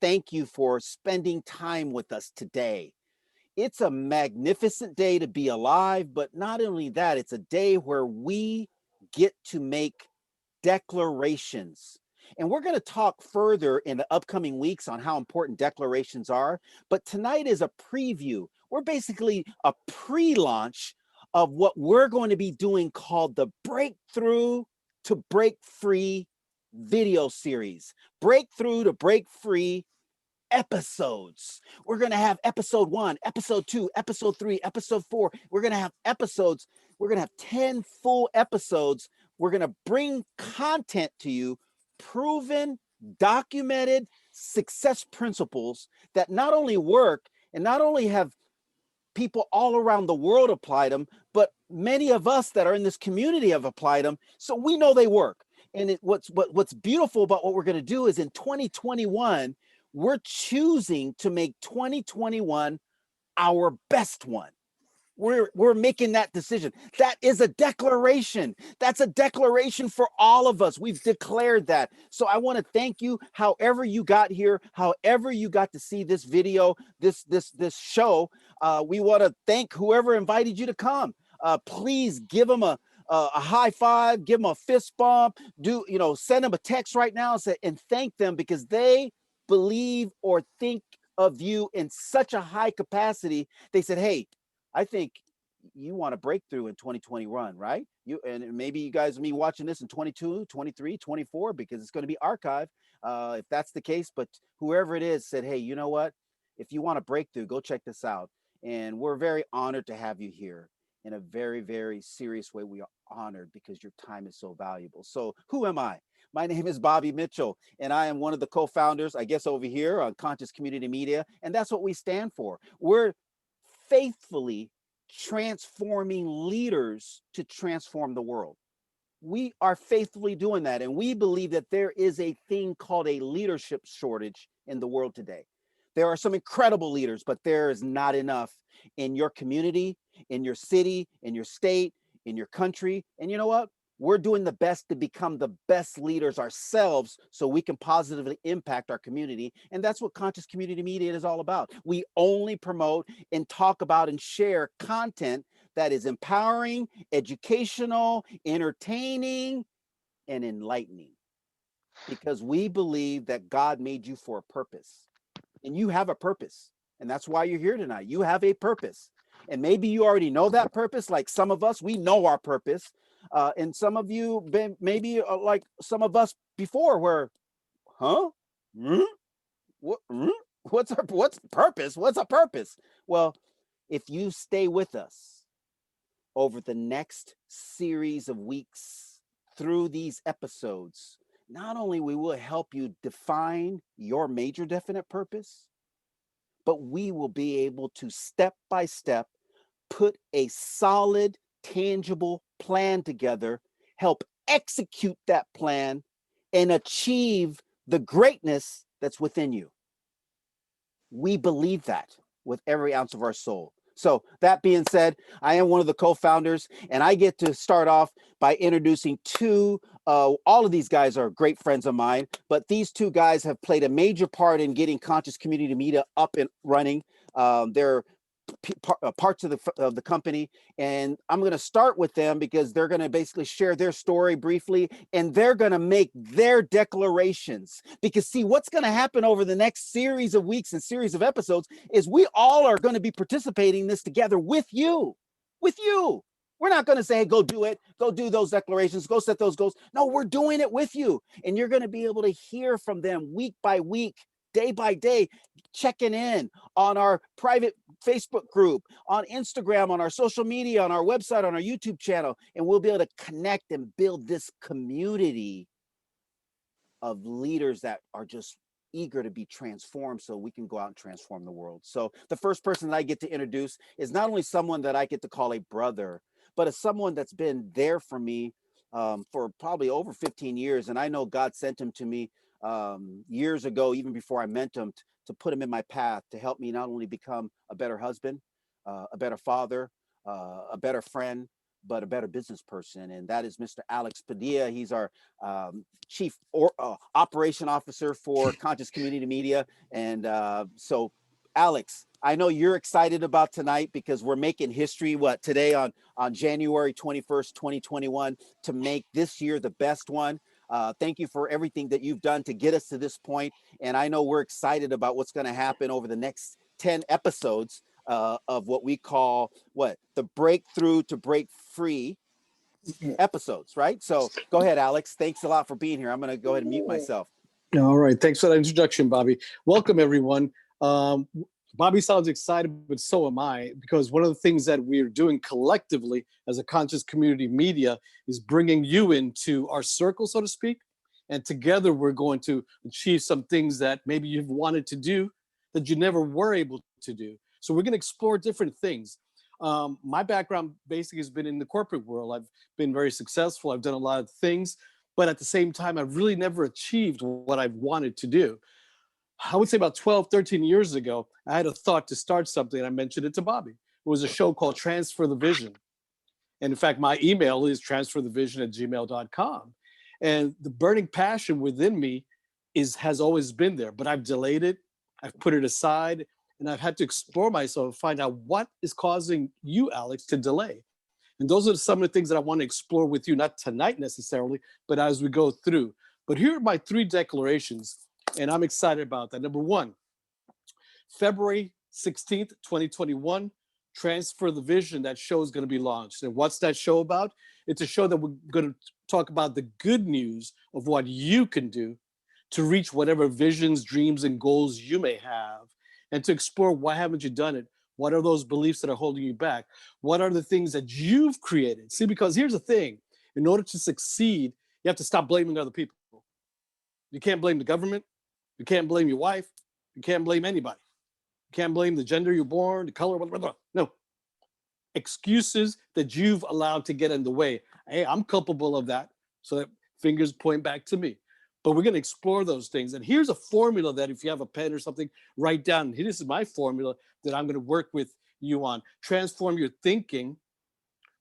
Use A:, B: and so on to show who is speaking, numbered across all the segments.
A: thank you for spending time with us today. It's a magnificent day to be alive, but not only that, it's a day where we get to make declarations. And we're going to talk further in the upcoming weeks on how important declarations are. But tonight is a preview. We're basically a pre launch of what we're going to be doing called the Breakthrough to Break Free video series. Breakthrough to Break Free episodes. We're going to have episode 1, episode 2, episode 3, episode 4. We're going to have episodes. We're going to have 10 full episodes. We're going to bring content to you, proven, documented success principles that not only work and not only have people all around the world applied them, but many of us that are in this community have applied them. So we know they work. And what's beautiful about what we're going to do is in 2021, we're choosing to make 2021 our best one. We're making that decision. That is a declaration. That's a declaration for all of us. We've declared that. So I want to thank you, however you got here, however you got to see this video, this show. We want to thank whoever invited you to come. Please give them a high five, give them a fist bump, send them a text right now and thank them because they believe or think of you in such a high capacity. They said, hey, I think you want a breakthrough in 2021, right? And maybe you guys will be watching this in 22, 23, 24 because it's going to be archived if that's the case. But whoever it is said, hey, you know what? If you want a breakthrough, go check this out. And we're very honored to have you here in a very, very serious way. We are honored because your time is so valuable. So who am I? My name is Bobby Mitchell, and I am one of the co-founders, I guess, over here on Conscious Community Media. And that's what we stand for. We're faithfully transforming leaders to transform the world. We are faithfully doing that. And we believe that there is a thing called a leadership shortage in the world today. There are some incredible leaders, but there is not enough in your community, in your city, in your state, in your country. And you know what? We're doing the best to become the best leaders ourselves so we can positively impact our community. And that's what Conscious Community Media is all about. We only promote and talk about and share content that is empowering, educational, entertaining, and enlightening because we believe that God made you for a purpose and you have a purpose. And that's why you're here tonight. You have a purpose. And maybe you already know that purpose. Like some of us, we know our purpose. And some of you, maybe like some of us before, where, huh? Hmm? What? Hmm? What's purpose? What's a purpose? Well, if you stay with us over the next series of weeks through these episodes, not only we will help you define your major definite purpose, but we will be able to step by step put a solid, tangible plan together, help execute that plan, and achieve the greatness that's within you. We believe that with every ounce of our soul. So that being said, I am one of the co-founders, and I get to start off by introducing two. All of these guys are great friends of mine, but these two guys have played a major part in getting Conscious Community Media up and running. They're parts of the company, and I'm going to start with them because they're going to basically share their story briefly, and they're going to make their declarations. Because see, what's going to happen over the next series of weeks and series of episodes is we all are going to be participating in this together with you. With you. We're not going to say, hey, go do it, go do those declarations, go set those goals. No, we're doing it with you, and you're going to be able to hear from them week by week, day by day, checking in on our private Facebook group, on Instagram, on our social media, on our website, on our YouTube channel, and we'll be able to connect and build this community of leaders that are just eager to be transformed so we can go out and transform the world. So the first person that I get to introduce is not only someone that I get to call a brother, but as someone that's been there for me for probably over 15 years. And I know God sent him to me years ago, even before I met him, to put him in my path to help me not only become a better husband, a better father, a better friend, but a better business person. And that is Mr. Alex Padilla. He's our chief operation officer for Conscious Community Media. And so, Alex, I know you're excited about tonight because we're making history. What today on January 21st, 2021, to make this year the best one. Thank you for everything that you've done to get us to this point. And I know we're excited about what's going to happen over the next 10 episodes of what we call the breakthrough to break free episodes, right? So go ahead, Alex. Thanks a lot for being here. I'm going to go ahead and mute myself.
B: All right. Thanks for that introduction, Bobby. Welcome, everyone. Bobby sounds excited, but so am I, because one of the things that we're doing collectively as a conscious community media is bringing you into our circle, so to speak. And together we're going to achieve some things that maybe you've wanted to do that you never were able to do. So we're going to explore different things. My background basically has been in the corporate world. I've been very successful. I've done a lot of things, but at the same time, I've really never achieved what I've wanted to do. I would say about 12, 13 years ago, I had a thought to start something, and I mentioned it to Bobby. It was a show called Transfer the Vision. And in fact, my email is transferthevision@gmail.com. And the burning passion within me has always been there, but I've delayed it. I've put it aside, and I've had to explore myself and find out what is causing you, Alex, to delay. And those are some of the things that I want to explore with you, not tonight necessarily, but as we go through. But here are my 3 declarations, and I'm excited about that. Number 1, February 16th, 2021, Transfer the Vision, that show is going to be launched. And what's that show about? It's a show that we're going to talk about the good news of what you can do to reach whatever visions, dreams, and goals you may have, and to explore why haven't you done it? What are those beliefs that are holding you back? What are the things that you've created? See, because here's the thing. In order to succeed, you have to stop blaming other people. You can't blame the government. You can't blame your wife. You can't blame anybody. You can't blame the gender you're born, the color, blah, blah, blah. No. Excuses that you've allowed to get in the way. Hey, I'm culpable of that. So that fingers point back to me. But we're going to explore those things. And here's a formula that if you have a pen or something, write down. This is my formula that I'm going to work with you on. Transform your thinking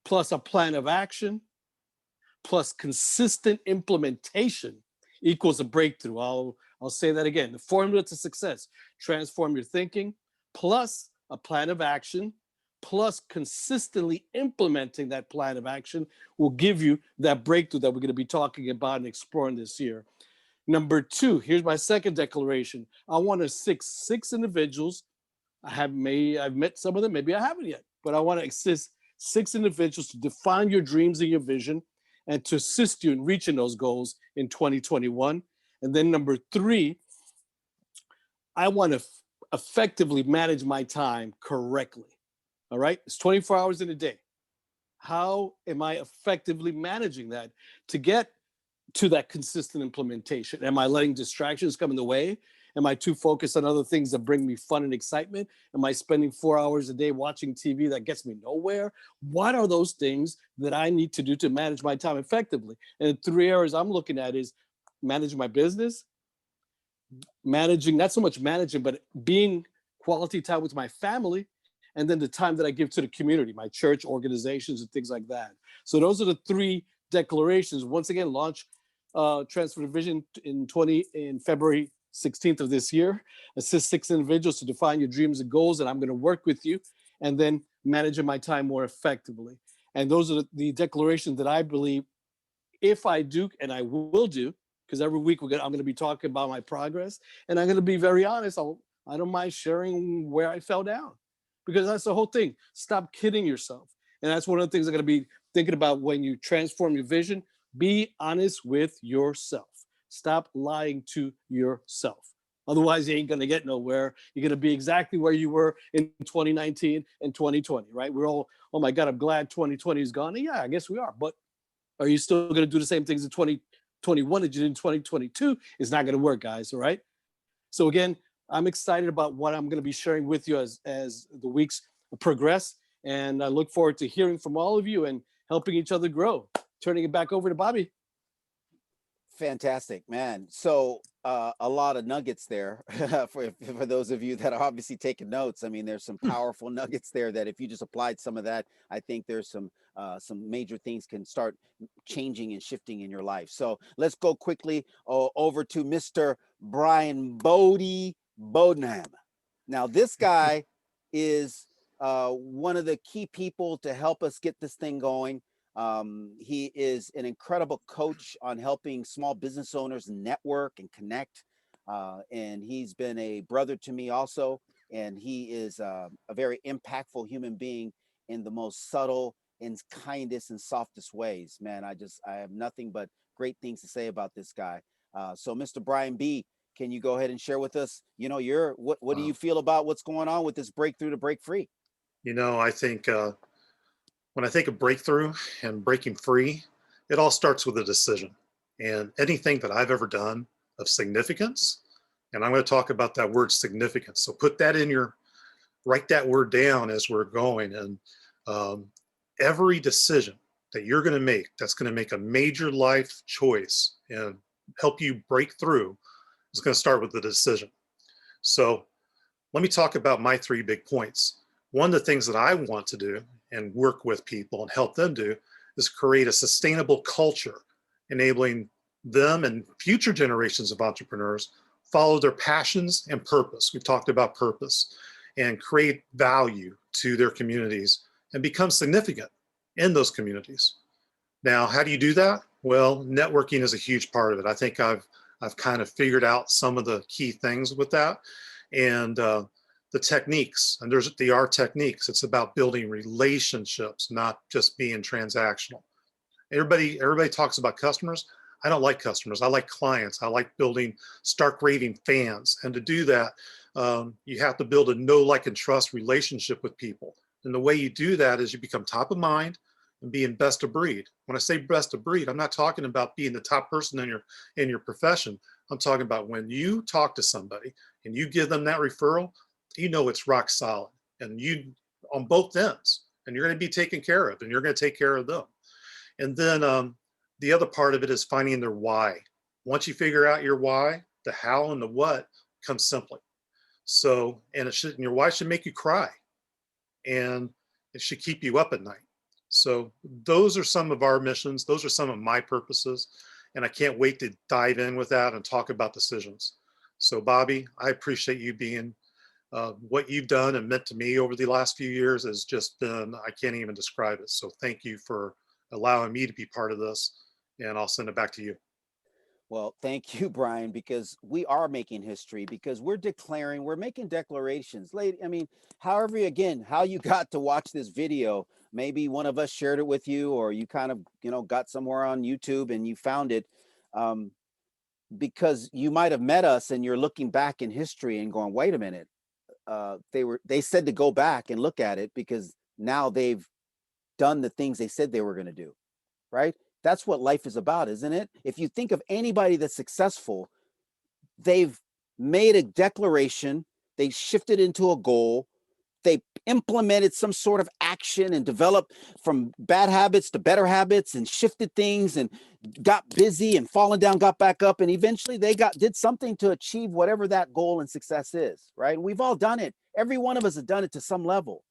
B: plus a plan of action plus consistent implementation equals a breakthrough. I'll say that again. The formula to success: transform your thinking plus a plan of action plus consistently implementing that plan of action will give you that breakthrough that we're going to be talking about and exploring this year. Number 2, here's my second declaration. I want to six individuals. I've met some of them, maybe I haven't yet, but I want to assist 6 individuals to define your dreams and your vision and to assist you in reaching those goals in 2021. And then number 3, I want to effectively manage my time correctly. All right, it's 24 hours in a day. How am I effectively managing that to get to that consistent implementation? Am I letting distractions come in the way? Am I too focused on other things that bring me fun and excitement? Am I spending 4 hours a day watching TV that gets me nowhere? What are those things that I need to do to manage my time effectively? And the 3 areas I'm looking at is managing my business, managing, not so much managing, but being quality time with my family, and then the time that I give to the community, my church, organizations, and things like that. So those are the 3 declarations. Once again, launch Transfer the Vision in February 16th of this year. Assist 6 individuals to define your dreams and goals, and I'm going to work with you, and then managing my time more effectively. And those are the declarations that I believe if I do, and I will do, because every week I'm going to be talking about my progress, and I'm going to be very honest. I don't mind sharing where I fell down, because that's the whole thing. Stop kidding yourself. And that's one of the things I'm going to be thinking about when you transform your vision. Be honest with yourself. Stop lying to yourself. Otherwise, you ain't going to get nowhere. You're going to be exactly where you were in 2019 and 2020, right? We're all, oh my God, I'm glad 2020 is gone. And yeah, I guess we are. But are you still going to do the same things in 2021 that you did in 2022? It's not going to work, guys. All right. So again, I'm excited about what I'm going to be sharing with you as the weeks progress. And I look forward to hearing from all of you and helping each other grow. Turning it back over to Bobby.
A: Fantastic, man. So a lot of nuggets there for those of you that are obviously taking notes. I mean, there's some powerful nuggets there that if you just applied some of that, I think there's some major things can start changing and shifting in your life. So let's go quickly over to Mr. Brian Bodie Bodenham. Now, this guy is one of the key people to help us get this thing going. He is an incredible coach on helping small business owners network and connect. And he's been a brother to me also. And he is a very impactful human being in the most subtle and kindest and softest ways. Man, I have nothing but great things to say about this guy. So, Mr. Brian B., can you go ahead and share with us, what do you
C: Wow.
A: feel about what's going on with this breakthrough to break free?
C: I think when I think of breakthrough and breaking free, it all starts with a decision. And anything that I've ever done of significance, and I'm going to talk about that word significance. So put that in your, write that word down as we're going. And um, every decision that you're going to make that's going to make a major life choice and help you break through is going to start with the decision. So let me talk about my three big points. One of the things that I want to do and work with people and help them do is create a sustainable culture, enabling them and future generations of entrepreneurs follow their passions and purpose. We've talked about purpose, and create value to their communities and become significant in those communities. Now, how do you do that? Well, networking is a huge part of it. I think I've kind of figured out some of the key things with that, and the techniques. And there are techniques. It's about building relationships, not just being transactional. Everybody talks about customers. I don't like customers. I like clients. I like building stark raving fans. And to do that, you have to build a know, like, and trust relationship with people. And the way you do that is you become top of mind and being best of breed. When I say best of breed, I'm not talking about being the top person in your profession. I'm talking about when you talk to somebody and you give them that referral, you know it's rock solid, and you on both ends, and you're going to be taken care of, and you're going to take care of them. And then the other part of it is finding their why. Once you figure out your why, the how and the what comes simply. So, and and your why should make you cry, and it should keep you up at night. So those are some of our missions. Those are some of my purposes. And I can't wait to dive in with that and talk about decisions. So Bobby, I appreciate you being, what you've done and meant to me over the last few years has just been, I can't even describe it. So thank you for allowing me to be part of this, and I'll send it back to you.
A: Well, thank you, Brian, because we are making history, because we're making declarations. Lady, I mean, however, again, how you got to watch this video, maybe one of us shared it with you, or you kind of, got somewhere on YouTube and you found it. Um, because you might have met us and you're looking back in history and going, wait a minute, they said to go back and look at it because now they've done the things they said they were going to do, right? That's what life is about, isn't it? If you think of anybody that's successful, they've made a declaration, they shifted into a goal, they implemented some sort of action and developed from bad habits to better habits and shifted things and got busy and fallen down, got back up, and eventually they did something to achieve whatever that goal and success is, right? We've all done it. Every one of us has done it to some level.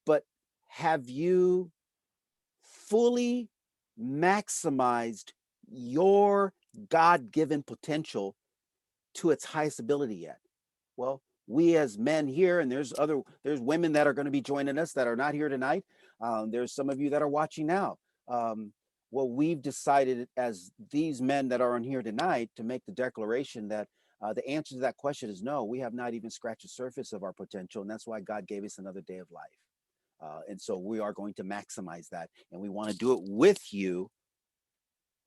A: But have you fully maximized your God-given potential to its highest ability yet? Well, we as men here, and there's women that are going to be joining us that are not here tonight. There's some of you that are watching now. Well, we've decided as these men that are on here tonight to make the declaration that the answer to that question is no. We have not even scratched the surface of our potential, and that's why God gave us another day of life. And so we are going to maximize that, and we want to do it with you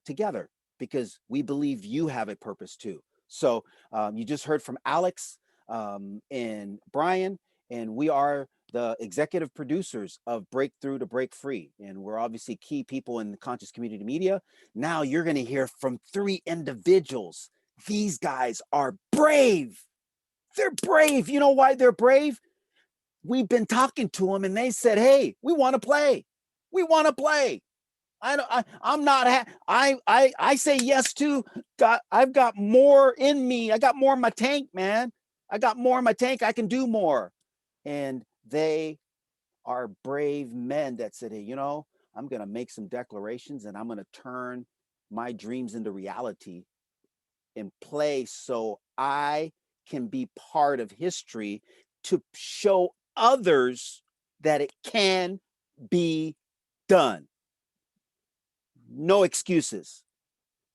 A: together because we believe you have a purpose too. So you just heard from Alex and Brian, and we are the executive producers of Breakthrough to Break Free. And we're obviously key people in the conscious community media. Now you're going to hear from three individuals. These guys are brave. They're brave. You know why they're brave? We've been talking to them and they said, hey, we want to play. We want to play. I'm not. I say yes to. I've got more in me. I got more in my tank, man. I got more in my tank. I can do more. And they are brave men that said, hey, I'm gonna make some declarations and I'm gonna turn my dreams into reality in play so I can be part of history to show others that it can be done. No excuses.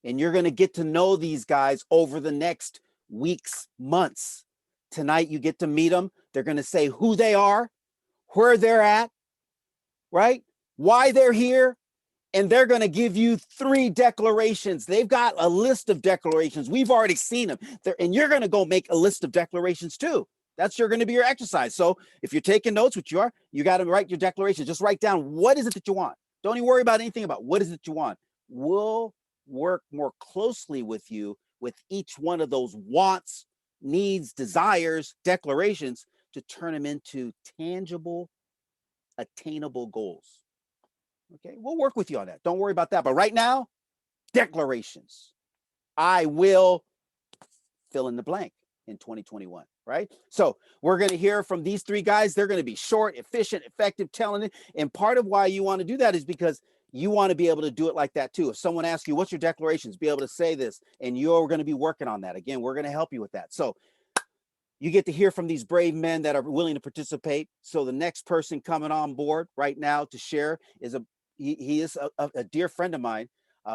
A: And you're going to get to know these guys over the next weeks, months. Tonight, you get to meet them. They're going to say who they are, where they're at, right? Why they're here, and they're going to give you 3 declarations. They've got a list of declarations. We've already seen them. And you're going to go make a list of declarations too. That's going to be your exercise. So if you're taking notes, which you are, you got to write your declaration. Just write down what is it that you want. Don't even worry about anything about what is it you want. We'll work more closely with you with each one of those wants, needs, desires, declarations to turn them into tangible, attainable goals. Okay, we'll work with you on that. Don't worry about that. But right now, declarations. I will fill in the blank in 2021, right? So we're going to hear from these 3 guys. They're going to be short, efficient, effective, telling it. And part of why you want to do that is because you want to be able to do it like that too. If someone asks you, what's your declarations? Be able to say this, and you're going to be working on that. Again, we're going to help you with that. So you get to hear from these brave men that are willing to participate. So the next person coming on board right now to share is he is a dear friend of mine,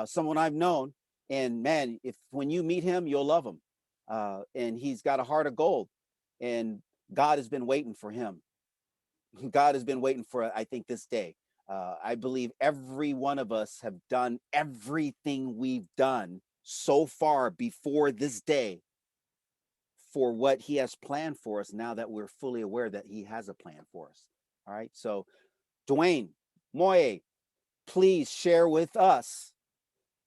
A: someone I've known. And man, if when you meet him, you'll love him. And he's got a heart of gold. And God has been waiting for him. God has been waiting for, I think, this day. I believe every one of us have done everything we've done so far before this day for what he has planned for us now that we're fully aware that he has a plan for us. All right. So, Dwayne, Moye, please share with us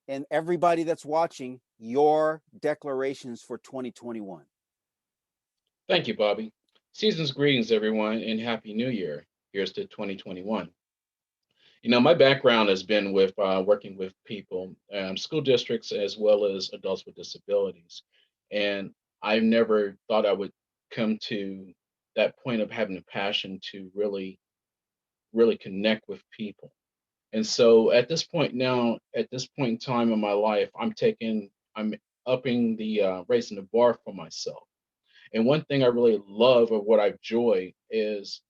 A: and everybody that's watching your declarations for 2021.
D: Thank you, Bobby. Season's greetings, everyone, and Happy New Year. Here's to 2021. My background has been with working with people, school districts, as well as adults with disabilities. And I've never thought I would come to that point of having a passion to really, really connect with people. And so at this point in time in my life, I'm upping raising the bar for myself. And one thing I really love or what I enjoy is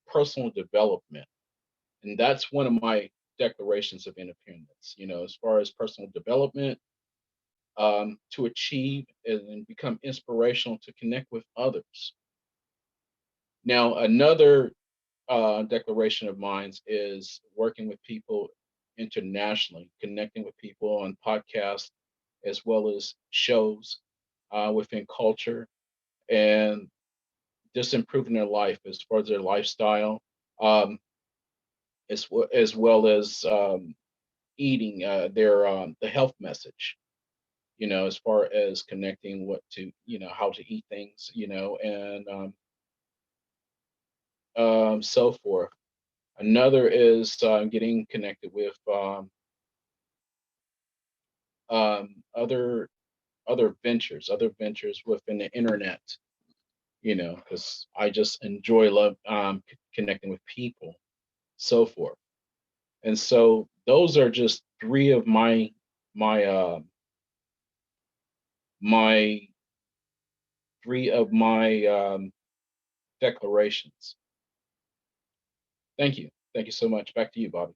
D: personal development. And that's one of my declarations of independence, as far as personal development, to achieve and become inspirational to connect with others. Now, another declaration of mine is working with people internationally, connecting with people on podcasts as well as shows within culture, and just improving their life as far as their lifestyle, um, as well as eating their the health message. As far as connecting what to how to eat things, and so forth. Another is getting connected with other other ventures within the internet. Because I just enjoy love connecting with people, so forth. And so those are just 3 of my my 3 of my declarations. Thank you. Thank you so much. Back to you, Bobby.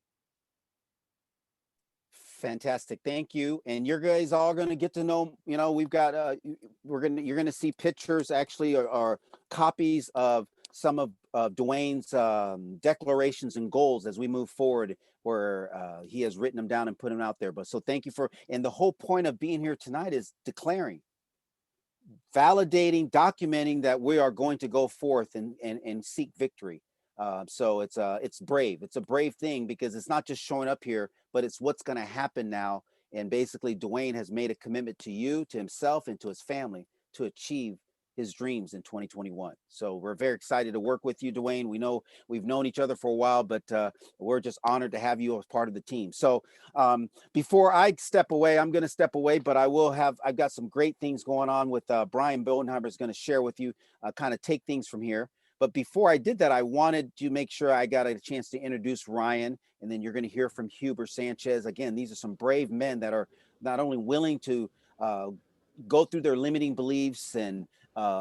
A: Fantastic. Thank you. And you guys all going to get to know, we've got, you're going to see pictures actually or copies of some of Dwayne's declarations and goals as we move forward, where he has written them down and put them out there. But so thank you and the whole point of being here tonight is declaring, validating, documenting that we are going to go forth and seek victory. So it's brave. It's a brave thing because it's not just showing up here, but it's what's going to happen now. And basically, Dwayne has made a commitment to you, to himself, and to his family to achieve his dreams in 2021. So we're very excited to work with you, Dwayne. We know we've known each other for a while, but we're just honored to have you as part of the team. So before I step away, I'm going to step away, but I've got some great things going on with Brian Bodenheimer is going to share with you, kind of take things from here. But before I did that, I wanted to make sure I got a chance to introduce Ryan, and then you're going to hear from Huber Sanchez. Again, these are some brave men that are not only willing to go through their limiting beliefs and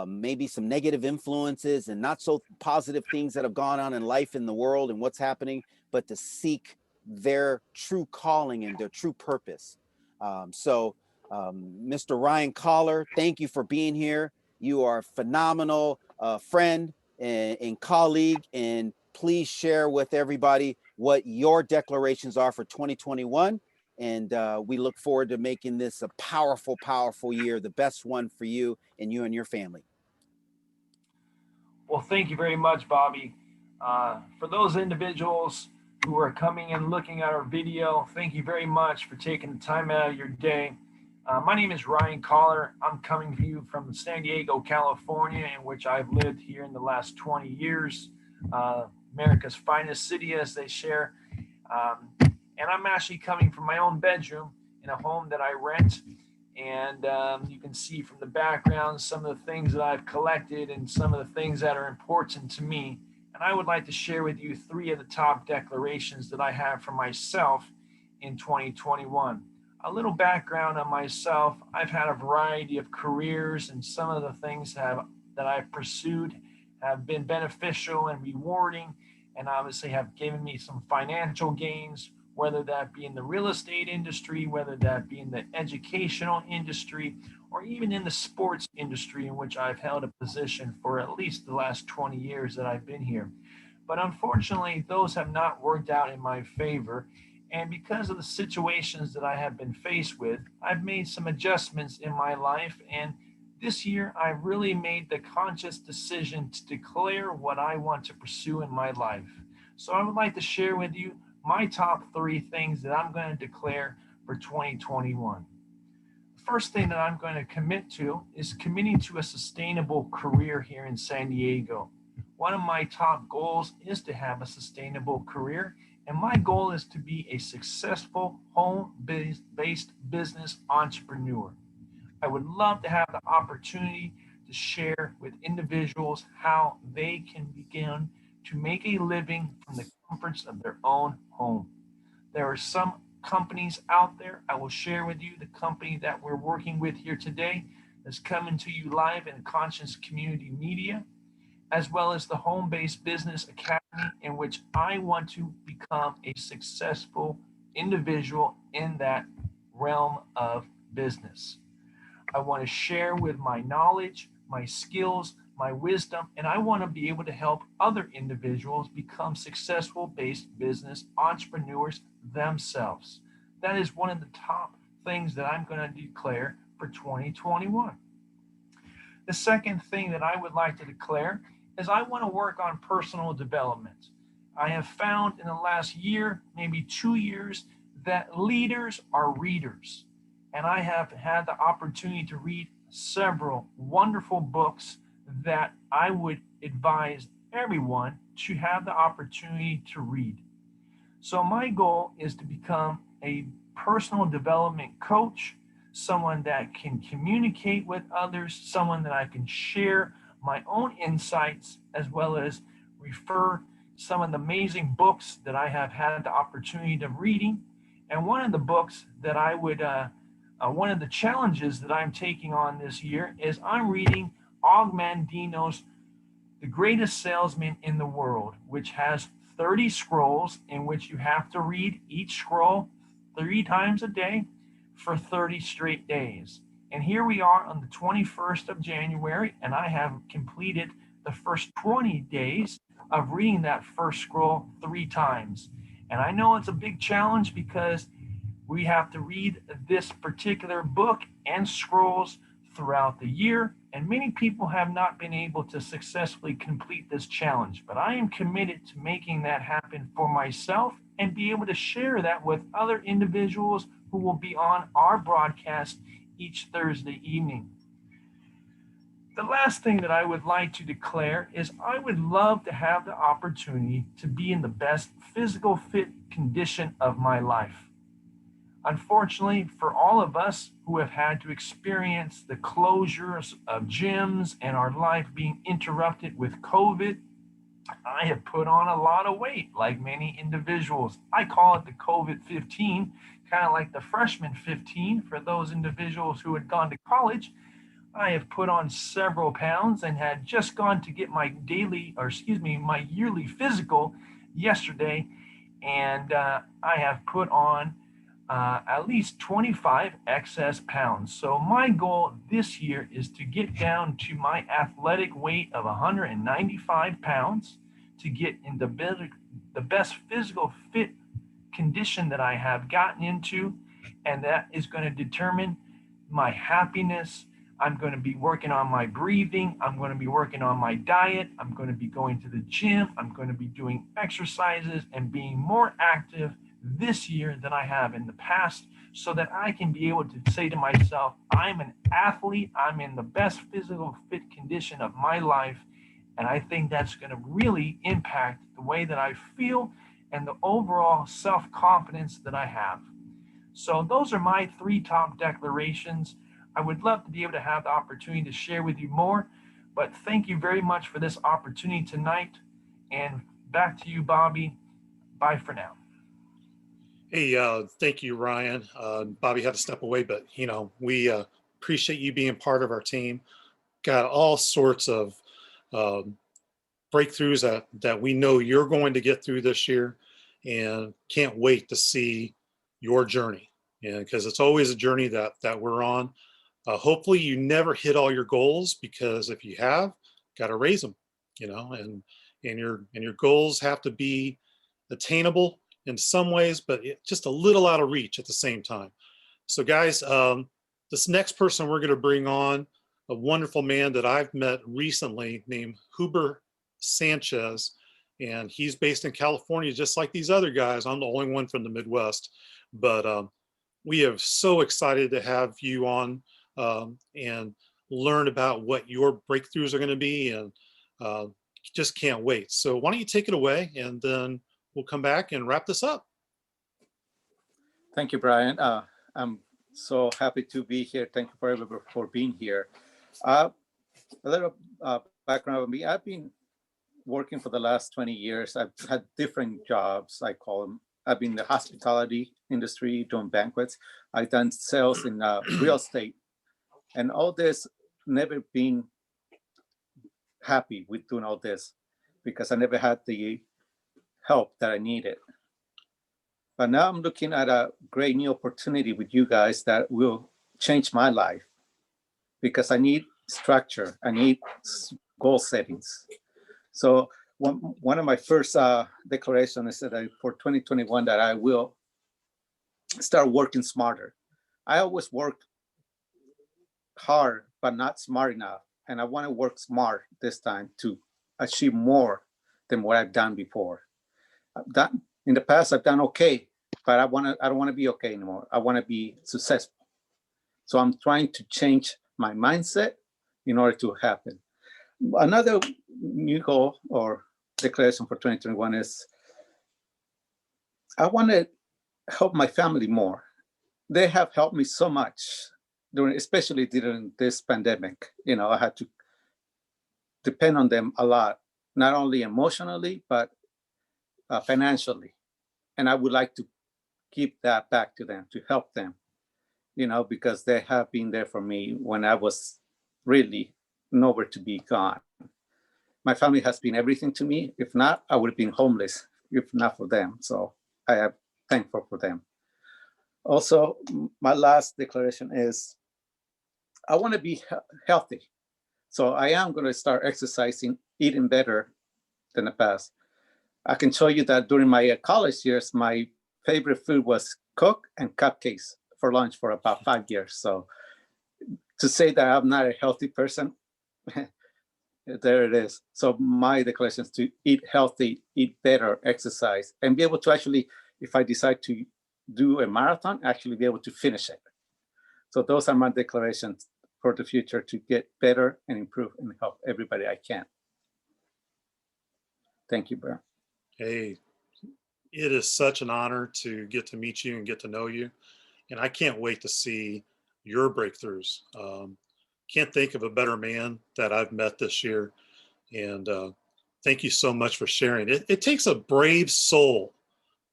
A: maybe some negative influences and not so positive things that have gone on in life in the world and what's happening, but to seek their true calling and their true purpose. Mr. Ryan Collar, thank you for being here. You are a phenomenal friend and colleague, and please share with everybody what your declarations are for 2021. And we look forward to making this a powerful, powerful year, the best one for you and your family.
E: Well, thank you very much, Bobby. For those individuals who are coming and looking at our video, thank you very much for taking the time out of your day. My name is Ryan Collar. I'm coming to you from San Diego, California, in which I've lived here in the last 20 years. America's finest city, as they share. And I'm actually coming from my own bedroom in a home that I rent. And you can see from the background some of the things that I've collected and some of the things that are important to me. And I would like to share with you 3 of the top declarations that I have for myself in 2021. A little background on myself: I've had a variety of careers, and some of the things that I've pursued have been beneficial and rewarding, and obviously have given me some financial gains, whether that be in the real estate industry, whether that be in the educational industry, or even in the sports industry, in which I've held a position for at least the last 20 years that I've been here. But unfortunately, those have not worked out in my favor. And because of the situations that I have been faced with, I've made some adjustments in my life. And this year, I really made the conscious decision to declare what I want to pursue in my life. So I would like to share with you my top 3 things that I'm going to declare for 2021. The first thing that I'm going to commit to is committing to a sustainable career here in San Diego. One of my top goals is to have a sustainable career, and my goal is to be a successful home-based business entrepreneur. I would love to have the opportunity to share with individuals how they can begin to make a living from the comforts of their own home. There are some companies out there. I will share with you the company that we're working with here today that's coming to you live in Conscious Community Media, as well as the Home Based Business Academy, in which I want to become a successful individual in that realm of business. I want to share with my knowledge, my skills, my wisdom, and I want to be able to help other individuals become successful based business entrepreneurs themselves. That is one of the top things that I'm going to declare for 2021. The second thing that I would like to declare is I want to work on personal development. I have found in the last year, maybe 2 years, that leaders are readers. And I have had the opportunity to read several wonderful books that I would advise everyone to have the opportunity to read. So my goal is to become a personal development coach, someone that can communicate with others, someone that I can share my own insights, as well as refer some of the amazing books that I have had the opportunity of reading. And one of the books that one of the challenges that I'm taking on this year is I'm reading Og Mandino's The Greatest Salesman in the World, which has 30 scrolls in which you have to read each scroll 3 times a day for 30 straight days. And here we are on the 21st of January, and I have completed the first 20 days of reading that first scroll 3 times. And I know it's a big challenge because we have to read this particular book and scrolls throughout the year, and many people have not been able to successfully complete this challenge. But I am committed to making that happen for myself and be able to share that with other individuals who will be on our broadcast each Thursday evening. The last thing that I would like to declare is I would love to have the opportunity to be in the best physical fit condition of my life. Unfortunately, for all of us who have had to experience the closures of gyms and our life being interrupted with COVID, I have put on a lot of weight, like many individuals. I call it the COVID 15, kind of like the freshman 15 for those individuals who had gone to college. I have put on several pounds and had just gone to get my my yearly physical yesterday. And I have put on at least 25 excess pounds. So my goal this year is to get down to my athletic weight of 195 pounds to get in the best physical fit condition that I have gotten into. And that is going to determine my happiness. I'm going to be working on my breathing. I'm going to be working on my diet. I'm going to be going to the gym. I'm going to be doing exercises and being more active this year than I have in the past so that I can be able to say to myself, I'm an athlete. I'm in the best physical fit condition of my life. And I think that's going to really impact the way that I feel and the overall self confidence that I have. So, those are my three top declarations. I would love to be able to have the opportunity to share with you more, but thank you very much for this opportunity tonight. And back to you, Bobby. Bye for now.
C: Hey, thank you, Ryan. Bobby had to step away, but we appreciate you being part of our team. Got all sorts of um, breakthroughs that we know you're going to get through this year, and can't wait to see your journey. And because it's always a journey that we're on. Hopefully, you never hit all your goals, because if you have, got to raise them. And your goals have to be attainable in some ways, but just a little out of reach at the same time. So, guys, this next person we're going to bring on, a wonderful man that I've met recently named Huber Sanchez, and he's based in California, just like these other guys. I'm the only one from the Midwest, but we are so excited to have you on and learn about what your breakthroughs are going to be, and uh, just can't wait. So why don't you take it away, and then we'll come back and wrap this up.
F: Thank you, Brian. I'm so happy to be here. Thank you for being here. A little background of me. I've been working for the last 20 years. I've had different jobs, I call them. I've been in the hospitality industry, doing banquets. I've done sales in real estate. And all this, never been happy with doing all this because I never had the help that I needed. But now I'm looking at a great new opportunity with you guys that will change my life because I need structure. I need goal settings. So one of my first declarations is that for 2021 that I will start working smarter. I always work hard, but not smart enough. And I want to work smart this time to achieve more than what I've done before. In the past, I've done okay, but I don't want to be okay anymore. I want to be successful. So I'm trying to change my mindset in order to happen. Another new goal or declaration for 2021 is I want to help my family more. They have helped me so much especially during this pandemic. I had to depend on them a lot, not only emotionally, but financially. And I would like to give that back to them, to help them, because they have been there for me when I was really nowhere to be gone. My family has been everything to me. If not, I would have been homeless if not for them. So I am thankful for them. Also, my last declaration is I want to be healthy. So I am going to start exercising, eating better than the past. I can show you that during my college years, my favorite food was Coke and cupcakes for lunch for about 5 years. So to say that I'm not a healthy person, there it is. So my declaration is to eat healthy, eat better, exercise, and be able to actually, if I decide to do a marathon, actually be able to finish it. So those are my declarations for the future to get better and improve and help everybody I can. Thank you, Brian.
C: Hey, it is such an honor to get to meet you and get to know you. And I can't wait to see your breakthroughs. Can't think of a better man that I've met this year. And thank you so much for sharing. It takes a brave soul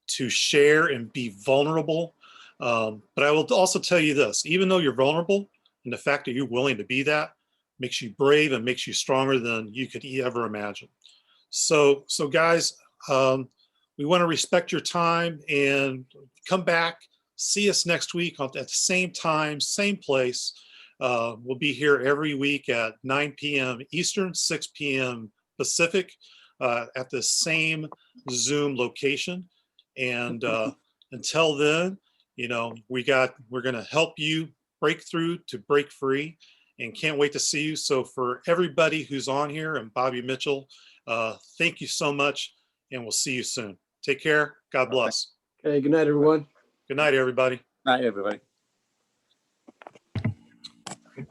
C: to share and be vulnerable. But I will also tell you this, even though you're vulnerable, and the fact that you're willing to be that makes you brave and makes you stronger than you could ever imagine. So guys, we want to respect your time and come back. See us next week at the same time, same place. We'll be here every week at 9 p.m. Eastern, 6 p.m. Pacific, at the same Zoom location. And until then, you know, we're going to help you break through to break free, and can't wait to see you. So for everybody who's on here and Bobby Mitchell, thank you so much, and we'll see you soon. Take care. God bless.
B: Okay, good night, everyone.
C: Good night, everybody.
F: Night, everybody.
E: Good night.